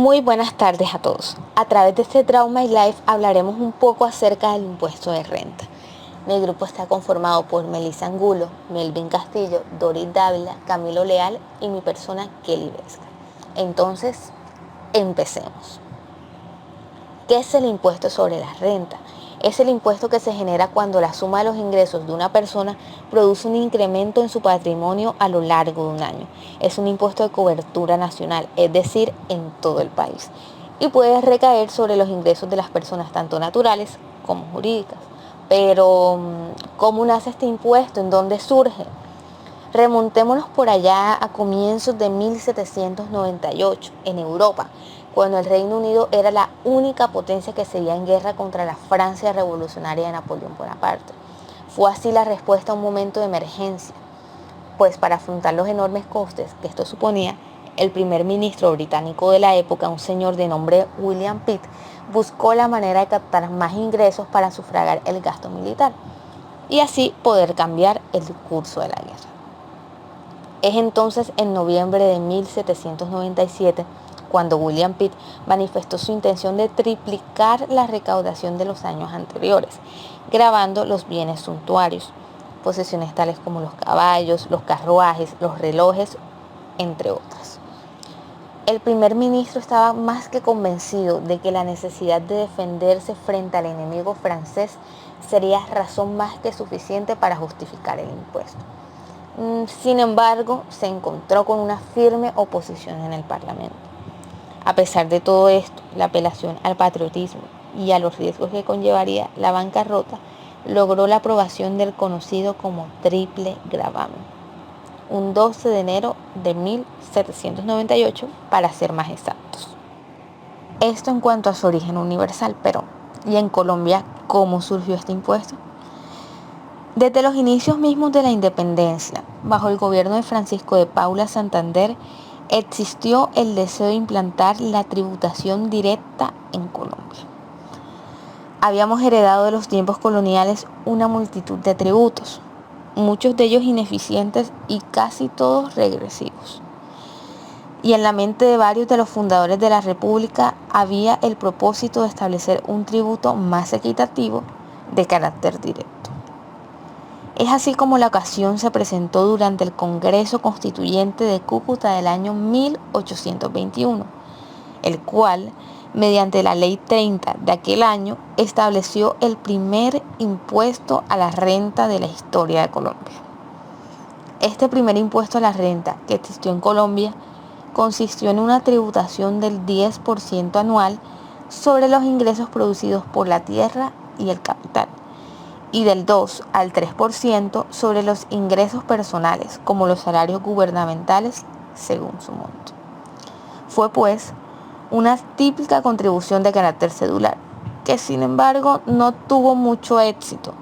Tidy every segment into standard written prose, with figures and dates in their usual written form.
Muy buenas tardes a todos. A través de este Trauma y Life hablaremos un poco acerca del impuesto de renta. Mi grupo está conformado por Melissa Angulo, Melvin Castillo, Doris Dávila, Camilo Leal y mi persona Kelly Vesca. Entonces, empecemos. ¿Qué es el impuesto sobre la renta? Es el impuesto que se genera cuando la suma de los ingresos de una persona produce un incremento en su patrimonio a lo largo de un año. Es un impuesto de cobertura nacional, es decir, en todo el país. Y puede recaer sobre los ingresos de las personas tanto naturales como jurídicas. Pero, ¿cómo nace este impuesto? ¿En dónde surge? Remontémonos por allá a comienzos de 1798 en Europa, cuando el Reino Unido era la única potencia que seguía en guerra contra la Francia revolucionaria de Napoleón Bonaparte. Fue así la respuesta a un momento de emergencia, pues para afrontar los enormes costes que esto suponía, el primer ministro británico de la época, un señor de nombre William Pitt, buscó la manera de captar más ingresos para sufragar el gasto militar y así poder cambiar el curso de la guerra. Es entonces en noviembre de 1797 cuando William Pitt manifestó su intención de triplicar la recaudación de los años anteriores, gravando los bienes suntuarios, posesiones tales como los caballos, los carruajes, los relojes, entre otras. El primer ministro estaba más que convencido de que la necesidad de defenderse frente al enemigo francés sería razón más que suficiente para justificar el impuesto. Sin embargo, se encontró con una firme oposición en el Parlamento. A pesar de todo esto, la apelación al patriotismo y a los riesgos que conllevaría la bancarrota logró la aprobación del conocido como triple gravamen, un 12 de enero de 1798 para ser más exactos. Esto en cuanto a su origen universal, pero ¿y en Colombia cómo surgió este impuesto? Desde los inicios mismos de la independencia, bajo el gobierno de Francisco de Paula Santander, existió el deseo de implantar la tributación directa en Colombia. Habíamos heredado de los tiempos coloniales una multitud de tributos, muchos de ellos ineficientes y casi todos regresivos. Y en la mente de varios de los fundadores de la República había el propósito de establecer un tributo más equitativo de carácter directo. Es así como la ocasión se presentó durante el Congreso Constituyente de Cúcuta del año 1821, el cual, mediante la Ley 30 de aquel año, estableció el primer impuesto a la renta de la historia de Colombia. Este primer impuesto a la renta que existió en Colombia consistió en una tributación del 10% anual sobre los ingresos producidos por la tierra y el capital, y del 2 al 3% sobre los ingresos personales, como los salarios gubernamentales, según su monto. Fue, pues, una típica contribución de carácter cedular, que sin embargo no tuvo mucho éxito,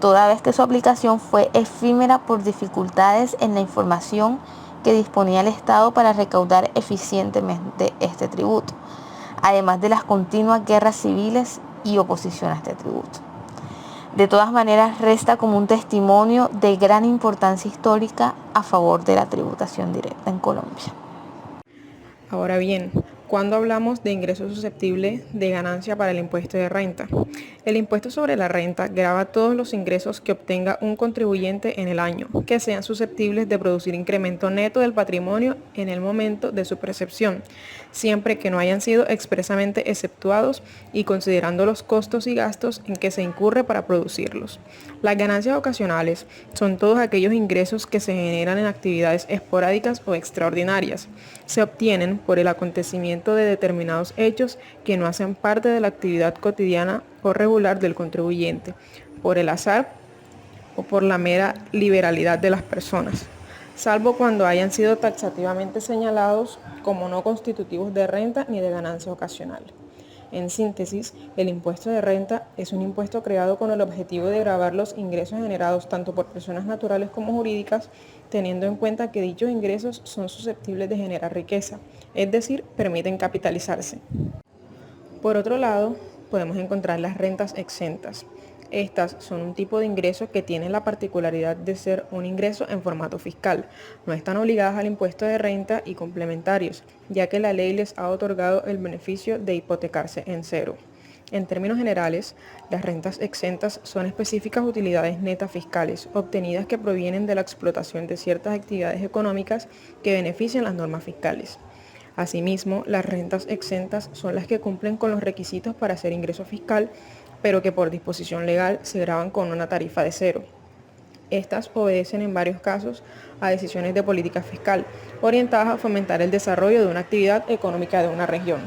toda vez que su aplicación fue efímera por dificultades en la información que disponía el Estado para recaudar eficientemente este tributo, además de las continuas guerras civiles y oposición a este tributo. De todas maneras, resta como un testimonio de gran importancia histórica a favor de la tributación directa en Colombia. Ahora bien, ¿cuándo hablamos de ingresos susceptibles de ganancia para el impuesto de renta? El impuesto sobre la renta grava todos los ingresos que obtenga un contribuyente en el año, que sean susceptibles de producir incremento neto del patrimonio en el momento de su percepción, siempre que no hayan sido expresamente exceptuados y considerando los costos y gastos en que se incurre para producirlos. Las ganancias ocasionales son todos aquellos ingresos que se generan en actividades esporádicas o extraordinarias. Se obtienen por el acontecimiento de determinados hechos que no hacen parte de la actividad cotidiana o regular del contribuyente, por el azar o por la mera liberalidad de las personas, salvo cuando hayan sido taxativamente señalados como no constitutivos de renta ni de ganancia ocasional. En síntesis, el impuesto de renta es un impuesto creado con el objetivo de gravar los ingresos generados tanto por personas naturales como jurídicas, teniendo en cuenta que dichos ingresos son susceptibles de generar riqueza, es decir, permiten capitalizarse. Por otro lado, podemos encontrar las rentas exentas. Estas son un tipo de ingreso que tiene la particularidad de ser un ingreso en formato fiscal. No están obligadas al impuesto de renta y complementarios, ya que la ley les ha otorgado el beneficio de hipotecarse en cero. En términos generales, las rentas exentas son específicas utilidades netas fiscales obtenidas que provienen de la explotación de ciertas actividades económicas que benefician las normas fiscales. Asimismo, las rentas exentas son las que cumplen con los requisitos para hacer ingreso fiscal, pero que por disposición legal se graban con una tarifa de cero. Estas obedecen en varios casos a decisiones de política fiscal, orientadas a fomentar el desarrollo de una actividad económica de una región.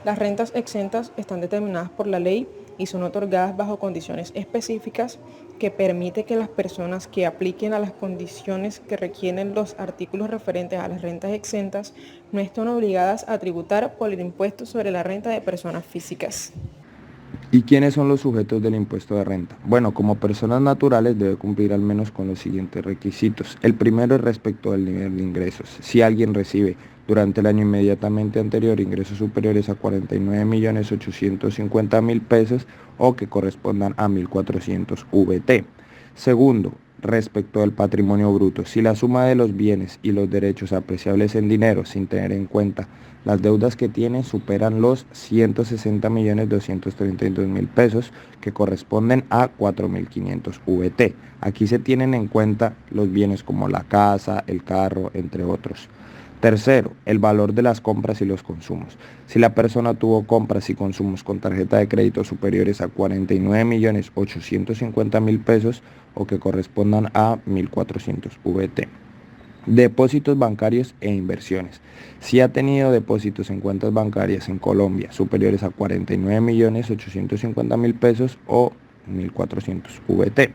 Las rentas exentas están determinadas por la ley y son otorgadas bajo condiciones específicas que permite que las personas que apliquen a las condiciones que requieren los artículos referentes a las rentas exentas no estén obligadas a tributar por el impuesto sobre la renta de personas físicas. ¿Y quiénes son los sujetos del impuesto de renta? Bueno, como personas naturales debe cumplir al menos con los siguientes requisitos. El primero es respecto al nivel de ingresos. Si alguien recibe durante el año inmediatamente anterior ingresos superiores a 49.850.000 pesos o que correspondan a 1.400 VT. Segundo, respecto del patrimonio bruto. Si la suma de los bienes y los derechos apreciables en dinero, sin tener en cuenta las deudas que tienen, superan los 160.232.000 pesos, que corresponden a 4.500 VT. Aquí se tienen en cuenta los bienes como la casa, el carro, entre otros. Tercero, el valor de las compras y los consumos. Si la persona tuvo compras y consumos con tarjeta de crédito superiores a 49.850.000 pesos o que correspondan a 1.400 VT. Depósitos bancarios e inversiones. Si ha tenido depósitos en cuentas bancarias en Colombia superiores a 49.850.000 pesos o 1.400 VT.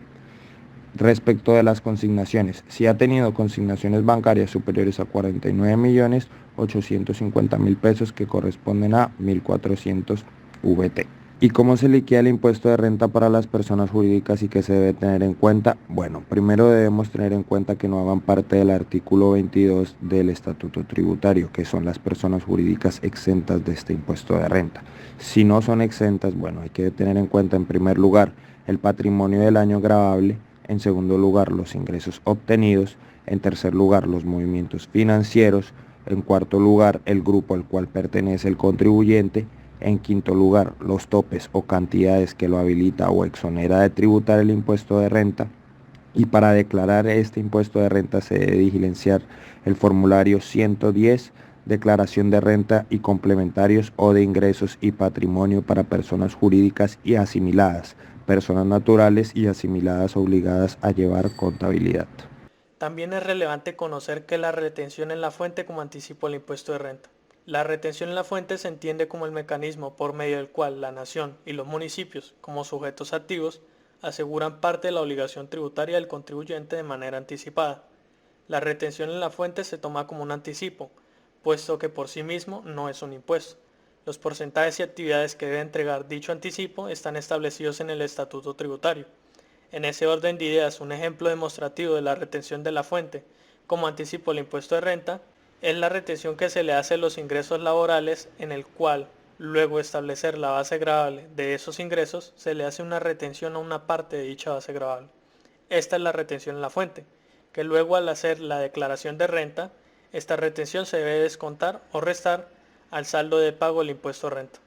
Respecto de las consignaciones, si ha tenido consignaciones bancarias superiores a 49.850.000 pesos que corresponden a 1.400 VT. ¿Y cómo se liquida el impuesto de renta para las personas jurídicas y qué se debe tener en cuenta? Bueno, primero debemos tener en cuenta que no hagan parte del artículo 22 del Estatuto Tributario, que son las personas jurídicas exentas de este impuesto de renta. Si no son exentas, bueno, hay que tener en cuenta en primer lugar el patrimonio del año gravable, en segundo lugar los ingresos obtenidos, en tercer lugar los movimientos financieros, en cuarto lugar el grupo al cual pertenece el contribuyente, en quinto lugar, los topes o cantidades que lo habilita o exonera de tributar el impuesto de renta. Y para declarar este impuesto de renta se debe diligenciar el formulario 110, declaración de renta y complementarios o de ingresos y patrimonio para personas jurídicas y asimiladas, personas naturales y asimiladas obligadas a llevar contabilidad. También es relevante conocer que la retención en la fuente como anticipo al impuesto de renta. La retención en la fuente se entiende como el mecanismo por medio del cual la nación y los municipios, como sujetos activos, aseguran parte de la obligación tributaria del contribuyente de manera anticipada. La retención en la fuente se toma como un anticipo, puesto que por sí mismo no es un impuesto. Los porcentajes y actividades que debe entregar dicho anticipo están establecidos en el Estatuto Tributario. En ese orden de ideas, un ejemplo demostrativo de la retención de la fuente como anticipo al impuesto de renta es la retención que se le hace a los ingresos laborales, en el cual, luego de establecer la base gravable de esos ingresos, se le hace una retención a una parte de dicha base gravable. Esta es la retención en la fuente, que luego al hacer la declaración de renta, esta retención se debe descontar o restar al saldo de pago del impuesto de renta.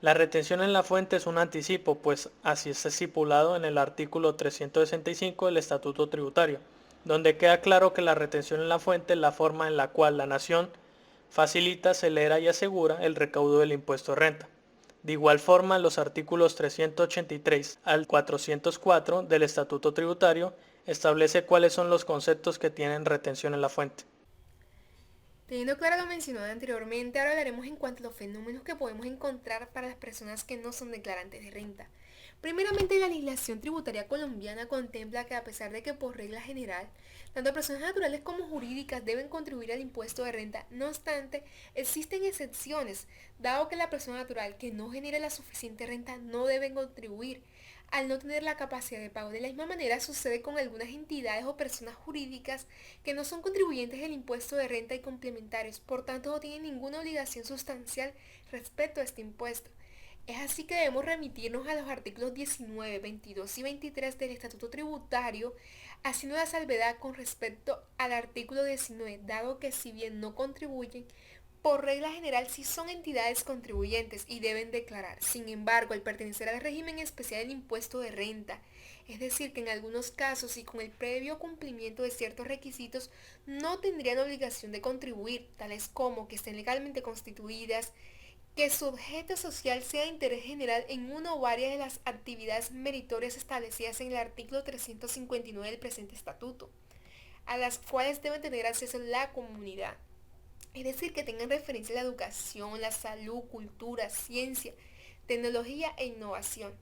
La retención en la fuente es un anticipo, pues así está estipulado en el artículo 365 del Estatuto Tributario, donde queda claro que la retención en la fuente es la forma en la cual la nación facilita, acelera y asegura el recaudo del impuesto de renta. De igual forma, los artículos 383 al 404 del Estatuto Tributario establece cuáles son los conceptos que tienen retención en la fuente. Teniendo claro lo mencionado anteriormente, ahora hablaremos en cuanto a los fenómenos que podemos encontrar para las personas que no son declarantes de renta. Primeramente, la legislación tributaria colombiana contempla que a pesar de que por regla general, tanto personas naturales como jurídicas deben contribuir al impuesto de renta, no obstante, existen excepciones, dado que la persona natural que no genere la suficiente renta no debe contribuir, al no tener la capacidad de pago. De la misma manera sucede con algunas entidades o personas jurídicas que no son contribuyentes del impuesto de renta y complementarios, por tanto no tienen ninguna obligación sustancial respecto a este impuesto. Es así que debemos remitirnos a los artículos 19, 22 y 23 del Estatuto Tributario, haciendo la salvedad con respecto al artículo 19, dado que si bien no contribuyen, por regla general sí son entidades contribuyentes y deben declarar. Sin embargo, al pertenecer al régimen especial del impuesto de renta, es decir, que en algunos casos y con el previo cumplimiento de ciertos requisitos no tendrían obligación de contribuir, tales como que estén legalmente constituidas, que su objeto social sea de interés general en una o varias de las actividades meritorias establecidas en el artículo 359 del presente estatuto, a las cuales debe tener acceso la comunidad. Es decir, que tengan referencia a la educación, la salud, cultura, ciencia, tecnología e innovación.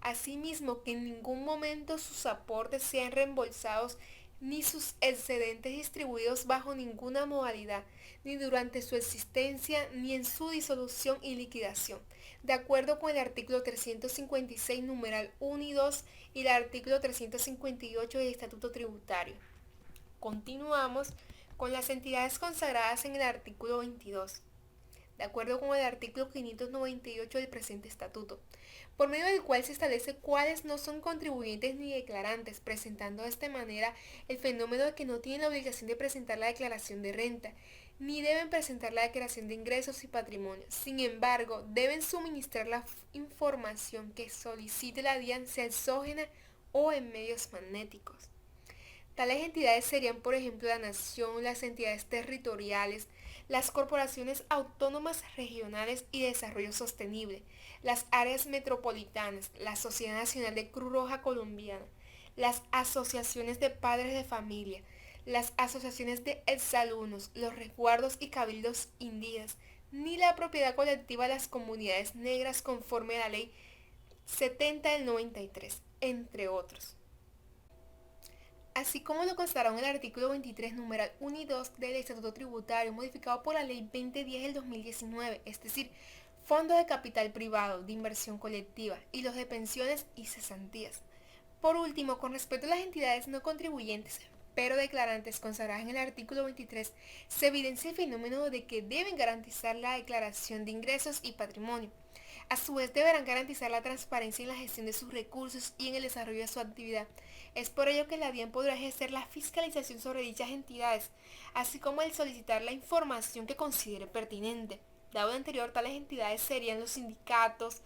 Asimismo, que en ningún momento sus aportes sean reembolsados ni sus excedentes distribuidos bajo ninguna modalidad, ni durante su existencia, ni en su disolución y liquidación, de acuerdo con el artículo 356, numeral 1 y 2 y el artículo 358 del Estatuto Tributario. Continuamos con las entidades consagradas en el artículo 22, de acuerdo con el artículo 598 del presente estatuto, por medio del cual se establece cuáles no son contribuyentes ni declarantes, presentando de esta manera el fenómeno de que no tienen la obligación de presentar la declaración de renta, ni deben presentar la declaración de ingresos y patrimonio. Sin embargo, deben suministrar la información que solicite la DIAN, sea exógena o en medios magnéticos. Tales entidades serían, por ejemplo, la Nación, las entidades territoriales, las corporaciones autónomas regionales y de desarrollo sostenible, las áreas metropolitanas, la Sociedad Nacional de Cruz Roja Colombiana, las asociaciones de padres de familia, las asociaciones de exalumnos, los resguardos y cabildos indígenas, ni la propiedad colectiva de las comunidades negras conforme a la Ley 70 del 93, entre otros. Así como lo constataron en el artículo 23, numeral 1 y 2 del Estatuto Tributario, modificado por la Ley 2010 del 2019, es decir, fondos de capital privado, de inversión colectiva y los de pensiones y cesantías. Por último, con respecto a las entidades no contribuyentes, pero declarantes consagradas en el artículo 23, se evidencia el fenómeno de que deben garantizar la declaración de ingresos y patrimonio. A su vez, deberán garantizar la transparencia en la gestión de sus recursos y en el desarrollo de su actividad. Es por ello que la DIAN podrá ejercer la fiscalización sobre dichas entidades, así como el solicitar la información que considere pertinente. Dado lo anterior, tales entidades serían los sindicatos,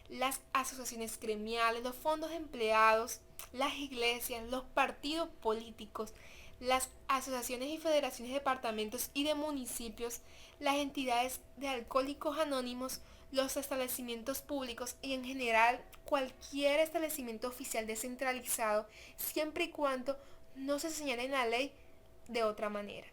las asociaciones gremiales, los fondos de empleados, las iglesias, los partidos políticos, las asociaciones y federaciones de departamentos y de municipios, las entidades de alcohólicos anónimos, los establecimientos públicos y en general cualquier establecimiento oficial descentralizado, siempre y cuando no se señale en la ley de otra manera.